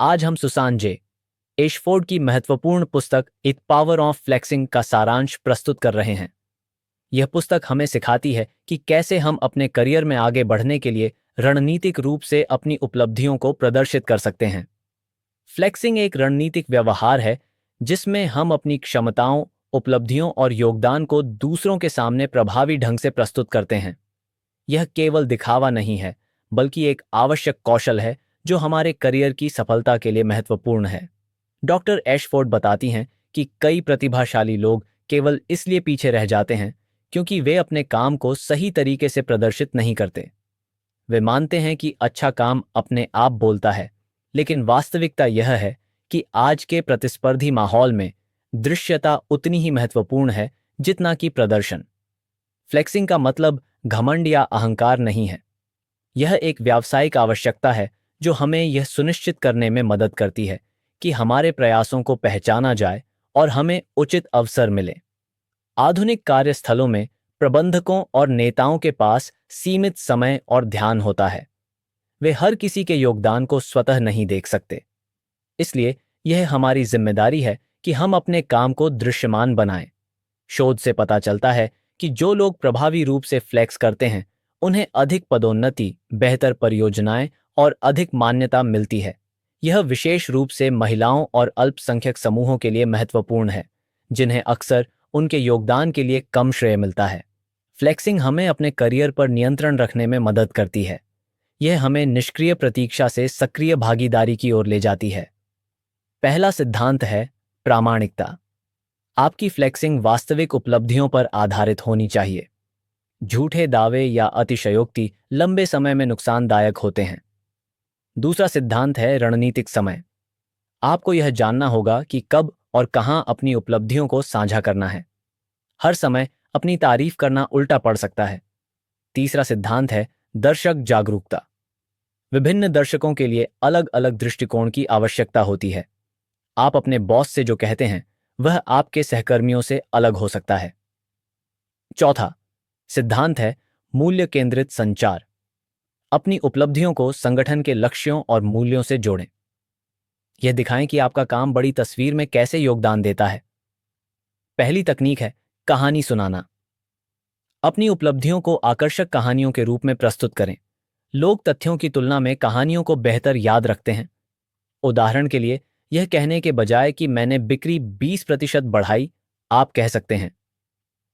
आज हम सुसान जे एशफोर्ड की महत्वपूर्ण पुस्तक इट पावर ऑफ फ्लेक्सिंग का सारांश प्रस्तुत कर रहे हैं। यह पुस्तक हमें सिखाती है कि कैसे हम अपने करियर में आगे बढ़ने के लिए रणनीतिक रूप से अपनी उपलब्धियों को प्रदर्शित कर सकते हैं। फ्लेक्सिंग एक रणनीतिक व्यवहार है जिसमें हम अपनी क्षमताओं, उपलब्धियों और योगदान को दूसरों के सामने प्रभावी ढंग से प्रस्तुत करते हैं। यह केवल दिखावा नहीं है, बल्कि एक आवश्यक कौशल है जो हमारे करियर की सफलता के लिए महत्वपूर्ण है। डॉक्टर एशफोर्ड बताती हैं कि कई प्रतिभाशाली लोग केवल इसलिए पीछे रह जाते हैं क्योंकि वे अपने काम को सही तरीके से प्रदर्शित नहीं करते। वे मानते हैं कि अच्छा काम अपने आप बोलता है, लेकिन वास्तविकता यह है कि आज के प्रतिस्पर्धी माहौल में दृश्यता उतनी ही महत्वपूर्ण है जितना कि प्रदर्शन। फ्लेक्सिंग का मतलब घमंड या अहंकार नहीं है। यह एक व्यावसायिक आवश्यकता है जो हमें यह सुनिश्चित करने में मदद करती है कि हमारे प्रयासों को पहचाना जाए और हमें उचित अवसर मिले। आधुनिक कार्यस्थलों में प्रबंधकों और नेताओं के पास सीमित समय और ध्यान होता है। वे हर किसी के योगदान को स्वतः नहीं देख सकते। इसलिए यह हमारी जिम्मेदारी है कि हम अपने काम को दृश्यमान बनाएं। शोध से पता चलता है कि जो लोग प्रभावी रूप से फ्लेक्स करते हैं, उन्हें अधिक पदोन्नति, बेहतर परियोजनाएं और अधिक मान्यता मिलती है। यह विशेष रूप से महिलाओं और अल्पसंख्यक समूहों के लिए महत्वपूर्ण है, जिन्हें अक्सर उनके योगदान के लिए कम श्रेय मिलता है। फ्लेक्सिंग हमें अपने करियर पर नियंत्रण रखने में मदद करती है। यह हमें निष्क्रिय प्रतीक्षा से सक्रिय भागीदारी की ओर ले जाती है। पहला सिद्धांत है प्रामाणिकता। आपकी फ्लेक्सिंग वास्तविक उपलब्धियों पर आधारित होनी चाहिए। झूठे दावे या अतिशयोक्ति लंबे समय में नुकसानदायक होते हैं। दूसरा सिद्धांत है रणनीतिक समय। आपको यह जानना होगा कि कब और कहां अपनी उपलब्धियों को साझा करना है। हर समय अपनी तारीफ करना उल्टा पड़ सकता है। तीसरा सिद्धांत है दर्शक जागरूकता। विभिन्न दर्शकों के लिए अलग अलग दृष्टिकोण की आवश्यकता होती है। आप अपने बॉस से जो कहते हैं वह आपके सहकर्मियों से अलग हो सकता है। चौथा सिद्धांत है मूल्य केंद्रित संचार। अपनी उपलब्धियों को संगठन के लक्ष्यों और मूल्यों से जोड़ें। यह दिखाएं कि आपका काम बड़ी तस्वीर में कैसे योगदान देता है। पहली तकनीक है कहानी सुनाना। अपनी उपलब्धियों को आकर्षक कहानियों के रूप में प्रस्तुत करें। लोग तथ्यों की तुलना में कहानियों को बेहतर याद रखते हैं। उदाहरण के लिए, यह कहने के बजाय कि मैंने बिक्री 20% बढ़ाई, आप कह सकते हैं,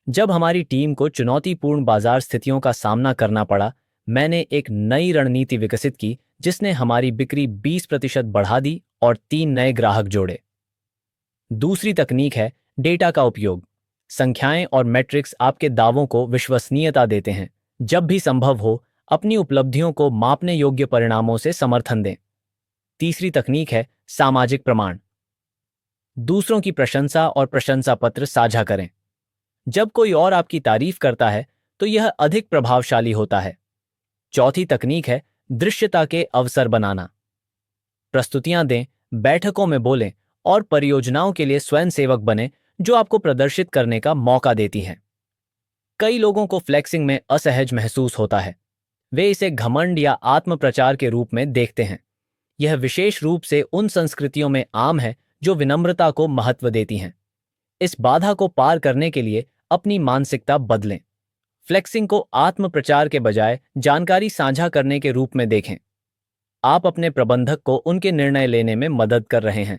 जब हमारी टीम को चुनौतीपूर्ण बाजार स्थितियों का सामना करना पड़ा, मैंने एक नई रणनीति विकसित की जिसने हमारी बिक्री 20% बढ़ा दी और 3 नए ग्राहक जोड़े। दूसरी तकनीक है डेटा का उपयोग। संख्याएं और मैट्रिक्स आपके दावों को विश्वसनीयता देते हैं। जब भी संभव हो, अपनी उपलब्धियों को मापने योग्य परिणामों से समर्थन दें। तीसरी तकनीक है सामाजिक प्रमाण। दूसरों की प्रशंसा और प्रशंसा पत्र साझा करें। जब कोई और आपकी तारीफ करता है तो यह अधिक प्रभावशाली होता है। चौथी तकनीक है दृश्यता के अवसर बनाना। प्रस्तुतियां दें, बैठकों में बोलें और परियोजनाओं के लिए स्वयंसेवक बने जो आपको प्रदर्शित करने का मौका देती हैं। कई लोगों को फ्लेक्सिंग में असहज महसूस होता है। वे इसे घमंड या आत्म प्रचार के रूप में देखते हैं। यह विशेष रूप से उन संस्कृतियों में आम है जो विनम्रता को महत्व देती हैं। इस बाधा को पार करने के लिए अपनी मानसिकता बदलें। फ्लेक्सिंग को आत्म प्रचार के बजाय जानकारी साझा करने के रूप में देखें। आप अपने प्रबंधक को उनके निर्णय लेने में मदद कर रहे हैं।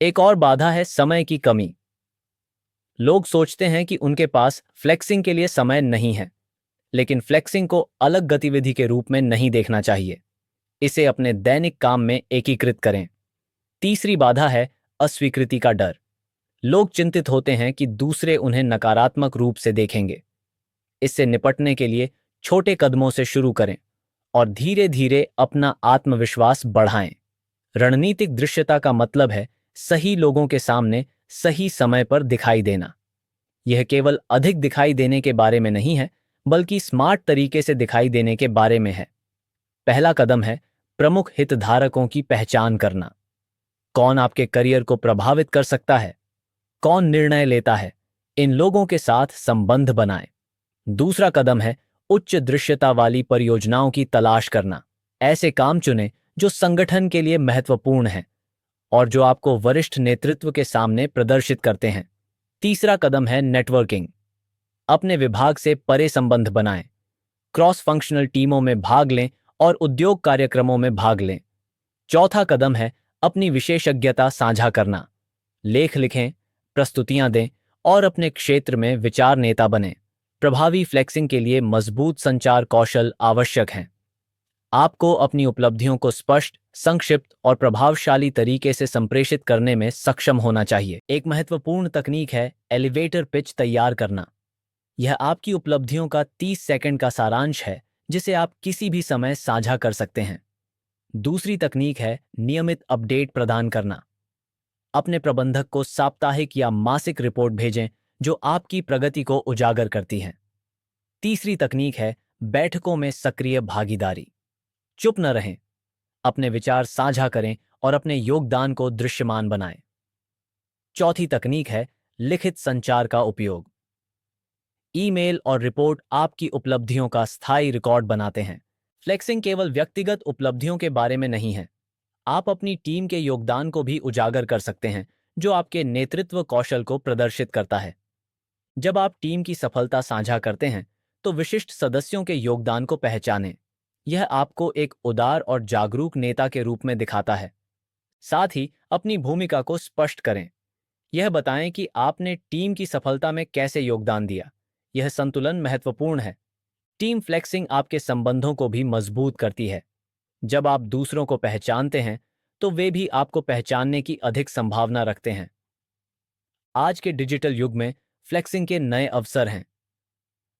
एक और बाधा है समय की कमी। लोग सोचते हैं कि उनके पास फ्लेक्सिंग के लिए समय नहीं है, लेकिन फ्लेक्सिंग को अलग गतिविधि के रूप में नहीं देखना चाहिए। इसे अपने दैनिक काम में एकीकृत करें। तीसरी बाधा है अस्वीकृति का डर। लोग चिंतित होते हैं कि दूसरे उन्हें नकारात्मक रूप से देखेंगे। इससे निपटने के लिए छोटे कदमों से शुरू करें और धीरे धीरे अपना आत्मविश्वास बढ़ाएं। रणनीतिक दृश्यता का मतलब है सही लोगों के सामने सही समय पर दिखाई देना। यह केवल अधिक दिखाई देने के बारे में नहीं है, बल्कि स्मार्ट तरीके से दिखाई देने के बारे में है। पहला कदम है प्रमुख हितधारकों की पहचान करना। कौन आपके करियर को प्रभावित कर सकता है, कौन निर्णय लेता है, इन लोगों के साथ संबंध बनाएं। दूसरा कदम है उच्च दृश्यता वाली परियोजनाओं की तलाश करना। ऐसे काम चुनें जो संगठन के लिए महत्वपूर्ण हैं और जो आपको वरिष्ठ नेतृत्व के सामने प्रदर्शित करते हैं। तीसरा कदम है नेटवर्किंग। अपने विभाग से परे संबंध बनाएं, क्रॉस फंक्शनल टीमों में भाग लें और उद्योग कार्यक्रमों में भाग लें। चौथा कदम है अपनी विशेषज्ञता साझा करना। लेख लिखें, प्रस्तुतियां दें और अपने क्षेत्र में विचार नेता बनें। प्रभावी फ्लेक्सिंग के लिए मजबूत संचार कौशल आवश्यक हैं। आपको अपनी उपलब्धियों को स्पष्ट, संक्षिप्त और प्रभावशाली तरीके से संप्रेषित करने में सक्षम होना चाहिए। एक महत्वपूर्ण तकनीक है एलिवेटर पिच तैयार करना। यह आपकी उपलब्धियों का 30 सेकंड का सारांश है जिसे आप किसी भी समय साझा कर सकते हैं। दूसरी तकनीक है नियमित अपडेट प्रदान करना। अपने प्रबंधक को साप्ताहिक या मासिक रिपोर्ट भेजें जो आपकी प्रगति को उजागर करती है। तीसरी तकनीक है बैठकों में सक्रिय भागीदारी। चुप न रहें, अपने विचार साझा करें और अपने योगदान को दृश्यमान बनाएं। चौथी तकनीक है लिखित संचार का उपयोग। ईमेल और रिपोर्ट आपकी उपलब्धियों का स्थायी रिकॉर्ड बनाते हैं। फ्लेक्सिंग केवल व्यक्तिगत उपलब्धियों के बारे में नहीं है। आप अपनी टीम के योगदान को भी उजागर कर सकते हैं जो आपके नेतृत्व कौशल को प्रदर्शित करता है। जब आप टीम की सफलता साझा करते हैं तो विशिष्ट सदस्यों के योगदान को पहचानें। यह आपको एक उदार और जागरूक नेता के रूप में दिखाता है। साथ ही अपनी भूमिका को स्पष्ट करें। यह बताएं कि आपने टीम की सफलता में कैसे योगदान दिया। यह संतुलन महत्वपूर्ण है। टीम फ्लेक्सिंग आपके संबंधों को भी मजबूत करती है। जब आप दूसरों को पहचानते हैं तो वे भी आपको पहचानने की अधिक संभावना रखते हैं। आज के डिजिटल युग में फ्लेक्सिंग के नए अवसर हैं।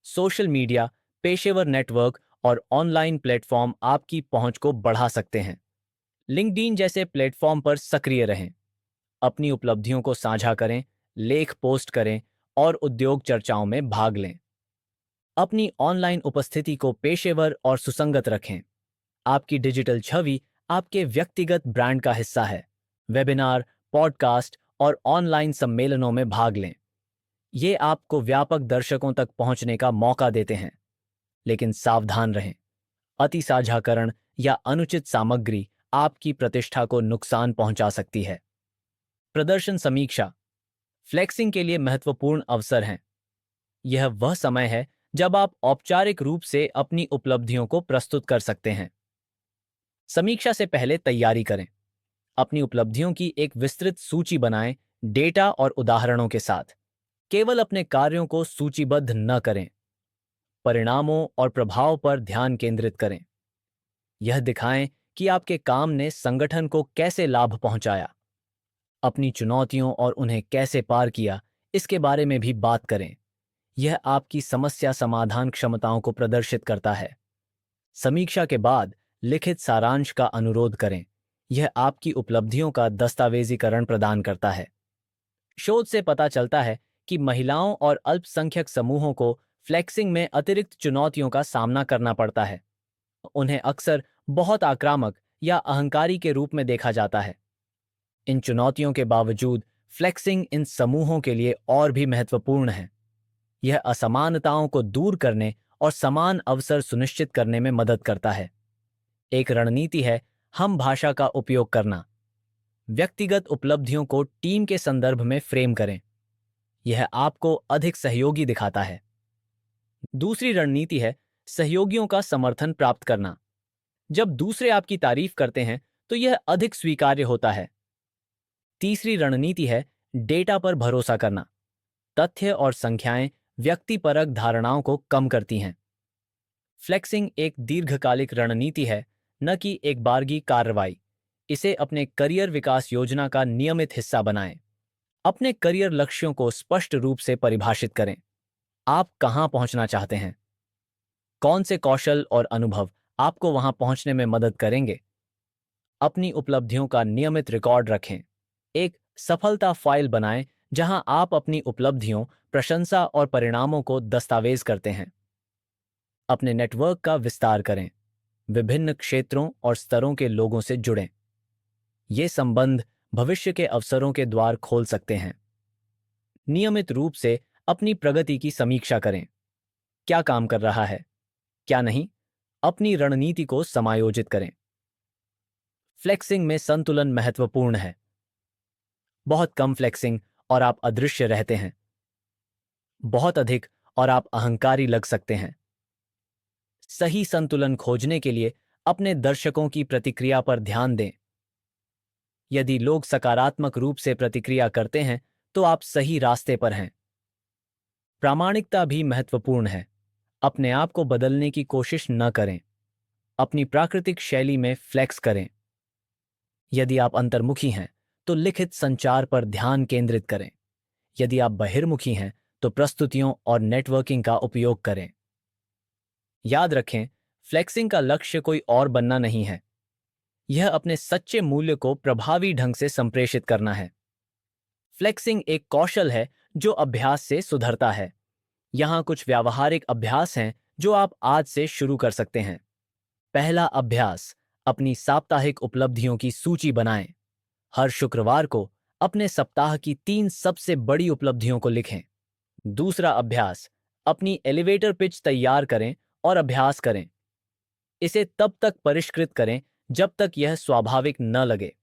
सोशल मीडिया, पेशेवर नेटवर्क और ऑनलाइन प्लेटफॉर्म आपकी पहुंच को बढ़ा सकते हैं। लिंक्डइन जैसे प्लेटफॉर्म पर सक्रिय रहें। अपनी उपलब्धियों को साझा करें, लेख पोस्ट करें और उद्योग चर्चाओं में भाग लें। अपनी ऑनलाइन उपस्थिति को पेशेवर और सुसंगत रखें। आपकी डिजिटल छवि आपके व्यक्तिगत ब्रांड का हिस्सा है। वेबिनार, पॉडकास्ट और ऑनलाइन सम्मेलनों में भाग लें। ये आपको व्यापक दर्शकों तक पहुंचने का मौका देते हैं। लेकिन सावधान रहें, अति साझाकरण या अनुचित सामग्री आपकी प्रतिष्ठा को नुकसान पहुंचा सकती है। प्रदर्शन समीक्षा फ्लेक्सिंग के लिए महत्वपूर्ण अवसर हैं। यह वह समय है जब आप औपचारिक रूप से अपनी उपलब्धियों को प्रस्तुत कर सकते हैं। समीक्षा से पहले तैयारी करें। अपनी उपलब्धियों की एक विस्तृत सूची बनाएं, डेटा और उदाहरणों के साथ। केवल अपने कार्यों को सूचीबद्ध न करें, परिणामों और प्रभाव पर ध्यान केंद्रित करें। यह दिखाएं कि आपके काम ने संगठन को कैसे लाभ पहुंचाया। अपनी चुनौतियों और उन्हें कैसे पार किया, इसके बारे में भी बात करें। यह आपकी समस्या समाधान क्षमताओं को प्रदर्शित करता है। समीक्षा के बाद लिखित सारांश का अनुरोध करें। यह आपकी उपलब्धियों का दस्तावेजीकरण प्रदान करता है। शोध से पता चलता है कि महिलाओं और अल्पसंख्यक समूहों को फ्लेक्सिंग में अतिरिक्त चुनौतियों का सामना करना पड़ता है। उन्हें अक्सर बहुत आक्रामक या अहंकारी के रूप में देखा जाता है। इन चुनौतियों के बावजूद फ्लेक्सिंग इन समूहों के लिए और भी महत्वपूर्ण है। यह असमानताओं को दूर करने और समान अवसर सुनिश्चित करने में मदद करता है। एक रणनीति है हम भाषा का उपयोग करना। व्यक्तिगत उपलब्धियों को टीम के संदर्भ में फ्रेम करें। यह आपको अधिक सहयोगी दिखाता है। दूसरी रणनीति है सहयोगियों का समर्थन प्राप्त करना। जब दूसरे आपकी तारीफ करते हैं तो यह अधिक स्वीकार्य होता है। तीसरी रणनीति है डेटा पर भरोसा करना। तथ्य और संख्याएं व्यक्तिपरक धारणाओं को कम करती हैं। फ्लेक्सिंग एक दीर्घकालिक रणनीति है, न कि एक बारगी कार्रवाई। इसे अपने करियर विकास योजना का नियमित हिस्सा बनाएं। अपने करियर लक्ष्यों को स्पष्ट रूप से परिभाषित करें। आप कहां पहुंचना चाहते हैं? कौन से कौशल और अनुभव आपको वहां पहुंचने में मदद करेंगे? अपनी उपलब्धियों का नियमित रिकॉर्ड रखें। एक सफलता फाइल बनाएं जहां आप अपनी उपलब्धियों, प्रशंसा और परिणामों को दस्तावेज करते हैं। अपने नेटवर्क का विस्तार करें। विभिन्न क्षेत्रों और स्तरों के लोगों से जुड़ें। ये संबंध भविष्य के अवसरों के द्वार खोल सकते हैं। नियमित रूप से अपनी प्रगति की समीक्षा करें। क्या काम कर रहा है, क्या नहीं? अपनी रणनीति को समायोजित करें। फ्लेक्सिंग में संतुलन महत्वपूर्ण है। बहुत कम फ्लेक्सिंग और आप अदृश्य रहते हैं। बहुत अधिक और आप अहंकारी लग सकते हैं। सही संतुलन खोजने के लिए अपने दर्शकों की प्रतिक्रिया पर ध्यान दें। यदि लोग सकारात्मक रूप से प्रतिक्रिया करते हैं तो आप सही रास्ते पर हैं। प्रामाणिकता भी महत्वपूर्ण है। अपने आप को बदलने की कोशिश न करें। अपनी प्राकृतिक शैली में फ्लेक्स करें। यदि आप अंतर्मुखी हैं तो लिखित संचार पर ध्यान केंद्रित करें। यदि आप बहिर्मुखी हैं तो प्रस्तुतियों और नेटवर्किंग का उपयोग करें। याद रखें, फ्लेक्सिंग का लक्ष्य कोई और बनना नहीं है। यह अपने सच्चे मूल्य को प्रभावी ढंग से संप्रेषित करना है। फ्लेक्सिंग एक कौशल है जो अभ्यास से सुधरता है। यहां कुछ व्यावहारिक अभ्यास हैं जो आप आज से शुरू कर सकते हैं। पहला अभ्यास, अपनी साप्ताहिक उपलब्धियों की सूची बनाएं। हर शुक्रवार को अपने सप्ताह की 3 सबसे बड़ी उपलब्धियों को लिखें। दूसरा अभ्यास, अपनी एलिवेटर पिच तैयार करें और अभ्यास करें। इसे तब तक परिष्कृत करें जब तक यह स्वाभाविक न लगे।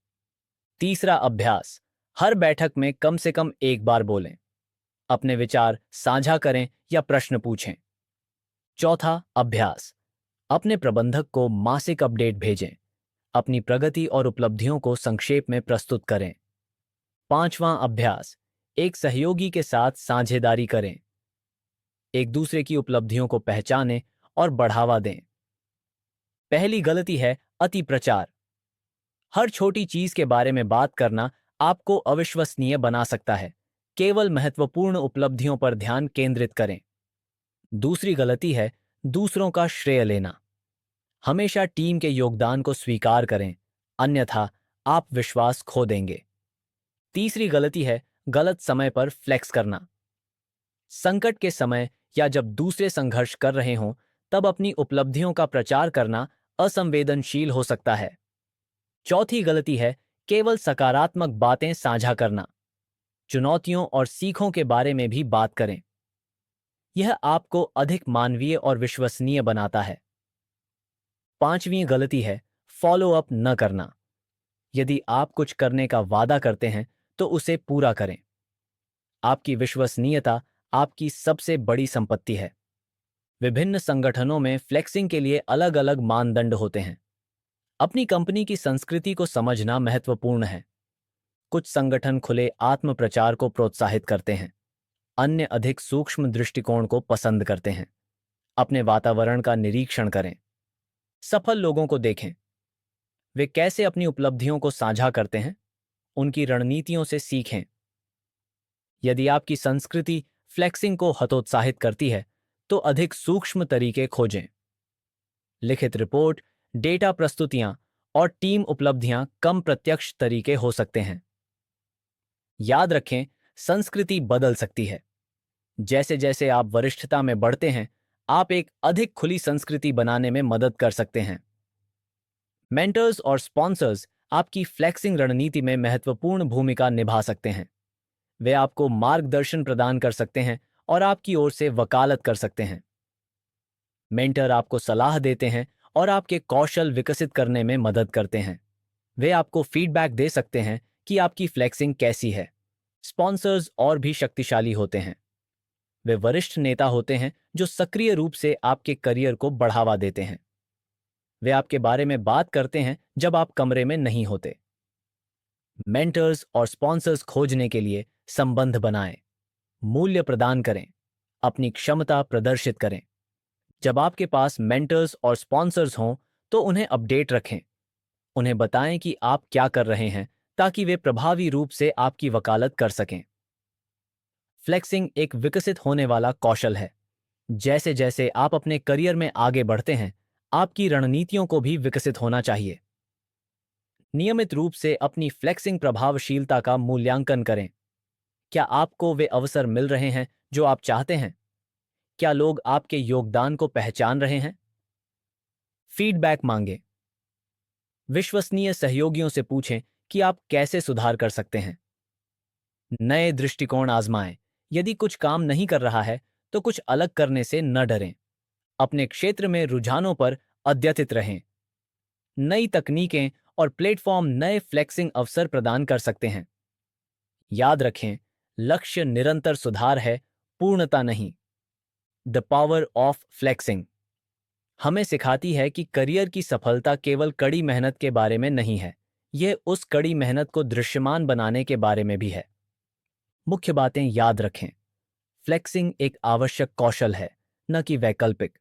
तीसरा अभ्यास, हर बैठक में कम से कम एक बार बोलें। अपने विचार साझा करें या प्रश्न पूछें। चौथा अभ्यास, अपने प्रबंधक को मासिक अपडेट भेजें। अपनी प्रगति और उपलब्धियों को संक्षेप में प्रस्तुत करें। पांचवां अभ्यास, एक सहयोगी के साथ साझेदारी करें। एक दूसरे की उपलब्धियों को पहचानें और बढ़ावा दें। पहली गलती है अति प्रचार। हर छोटी चीज के बारे में बात करना आपको अविश्वसनीय बना सकता है। केवल महत्वपूर्ण उपलब्धियों पर ध्यान केंद्रित करें। दूसरी गलती है दूसरों का श्रेय लेना। हमेशा टीम के योगदान को स्वीकार करें, अन्यथा आप विश्वास खो देंगे। तीसरी गलती है गलत समय पर फ्लेक्स करना। संकट के समय या जब दूसरे संघर्ष कर रहे हों, तब अपनी उपलब्धियों का प्रचार करना असंवेदनशील हो सकता है। चौथी गलती है केवल सकारात्मक बातें साझा करना। चुनौतियों और सीखों के बारे में भी बात करें। यह आपको अधिक मानवीय और विश्वसनीय बनाता है। पांचवी गलती है फॉलो अप न करना। यदि आप कुछ करने का वादा करते हैं तो उसे पूरा करें। आपकी विश्वसनीयता आपकी सबसे बड़ी संपत्ति है। विभिन्न संगठनों में फ्लेक्सिंग के लिए अलग अलग मानदंड होते हैं। अपनी कंपनी की संस्कृति को समझना महत्वपूर्ण है। कुछ संगठन खुले आत्म प्रचार को प्रोत्साहित करते हैं, अन्य अधिक सूक्ष्म दृष्टिकोण को पसंद करते हैं। अपने वातावरण का निरीक्षण करें। सफल लोगों को देखें। वे कैसे अपनी उपलब्धियों को साझा करते हैं, उनकी रणनीतियों से सीखें। यदि आपकी संस्कृति फ्लेक्सिंग को हतोत्साहित करती है तो अधिक सूक्ष्म तरीके खोजें। लिखित रिपोर्ट, डेटा प्रस्तुतियां और टीम उपलब्धियां कम प्रत्यक्ष तरीके हो सकते हैं। याद रखें, संस्कृति बदल सकती है। जैसे जैसे आप वरिष्ठता में बढ़ते हैं, आप एक अधिक खुली संस्कृति बनाने में मदद कर सकते हैं। मेंटर्स और स्पॉन्सर्स आपकी फ्लेक्सिंग रणनीति में महत्वपूर्ण भूमिका निभा सकते हैं। वे आपको मार्गदर्शन प्रदान कर सकते हैं और आपकी ओर से वकालत कर सकते हैं। मेंटर आपको सलाह देते हैं और आपके कौशल विकसित करने में मदद करते हैं। वे आपको फीडबैक दे सकते हैं कि आपकी फ्लेक्सिंग कैसी है। स्पॉन्सर्स और भी शक्तिशाली होते हैं। वे वरिष्ठ नेता होते हैं जो सक्रिय रूप से आपके करियर को बढ़ावा देते हैं। वे आपके बारे में बात करते हैं जब आप कमरे में नहीं होते। मेंटर्स और स्पॉन्सर्स खोजने के लिए संबंध बनाएं, मूल्य प्रदान करें, अपनी क्षमता प्रदर्शित करें। जब आपके पास मेंटर्स और स्पॉन्सर्स हों तो उन्हें अपडेट रखें। उन्हें बताएं कि आप क्या कर रहे हैं ताकि वे प्रभावी रूप से आपकी वकालत कर सकें। फ्लेक्सिंग एक विकसित होने वाला कौशल है। जैसे जैसे आप अपने करियर में आगे बढ़ते हैं, आपकी रणनीतियों को भी विकसित होना चाहिए। नियमित रूप से अपनी फ्लेक्सिंग प्रभावशीलता का मूल्यांकन करें। क्या आपको वे अवसर मिल रहे हैं जो आप चाहते हैं? क्या लोग आपके योगदान को पहचान रहे हैं? फीडबैक मांगें। विश्वसनीय सहयोगियों से पूछें कि आप कैसे सुधार कर सकते हैं। नए दृष्टिकोण आजमाएं। यदि कुछ काम नहीं कर रहा है तो कुछ अलग करने से न डरें। अपने क्षेत्र में रुझानों पर अद्यतित रहें। नई तकनीकें और प्लेटफॉर्म नए फ्लेक्सिंग अवसर प्रदान कर सकते हैं। याद रखें, लक्ष्य निरंतर सुधार है, पूर्णता नहीं। द पावर ऑफ फ्लेक्सिंग हमें सिखाती है कि करियर की सफलता केवल कड़ी मेहनत के बारे में नहीं है, यह उस कड़ी मेहनत को दृश्यमान बनाने के बारे में भी है। मुख्य बातें याद रखें। फ्लेक्सिंग एक आवश्यक कौशल है, न कि वैकल्पिक।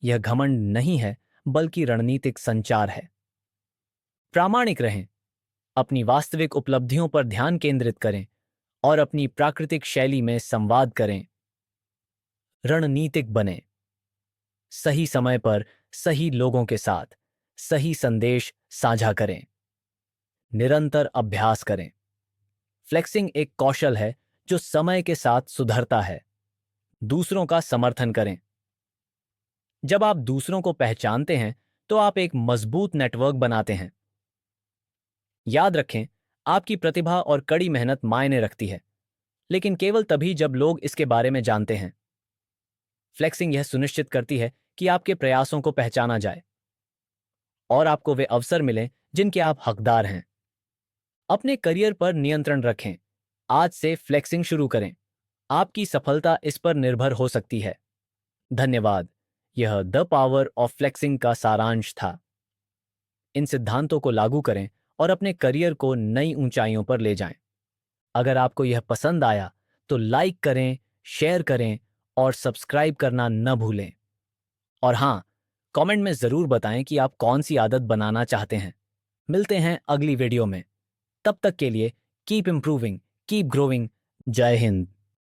यह घमंड नहीं है, बल्कि रणनीतिक संचार है। प्रामाणिक रहें, अपनी वास्तविक उपलब्धियों पर ध्यान केंद्रित करें और अपनी प्राकृतिक शैली में संवाद करें। रणनीतिक बने, सही समय पर सही लोगों के साथ सही संदेश साझा करें। निरंतर अभ्यास करें। फ्लेक्सिंग एक कौशल है जो समय के साथ सुधरता है। दूसरों का समर्थन करें। जब आप दूसरों को पहचानते हैं तो आप एक मजबूत नेटवर्क बनाते हैं। याद रखें, आपकी प्रतिभा और कड़ी मेहनत मायने रखती है, लेकिन केवल तभी जब लोग इसके बारे में जानते हैं। फ्लेक्सिंग यह सुनिश्चित करती है कि आपके प्रयासों को पहचाना जाए और आपको वे अवसर मिलें जिनके आप हकदार हैं। अपने करियर पर नियंत्रण रखें। आज से फ्लेक्सिंग शुरू करें। आपकी सफलता इस पर निर्भर हो सकती है। धन्यवाद। यह द पावर ऑफ फ्लेक्सिंग का सारांश था। इन सिद्धांतों को लागू करें और अपने करियर को नई ऊंचाइयों पर ले जाएं। अगर आपको यह पसंद आया तो लाइक करें, शेयर करें और सब्सक्राइब करना न भूलें। और हाँ, कमेंट में जरूर बताएं कि आप कौन सी आदत बनाना चाहते हैं। मिलते हैं अगली वीडियो में। तब तक के लिए कीप इंप्रूविंग, कीप ग्रोइंग। जय हिंद।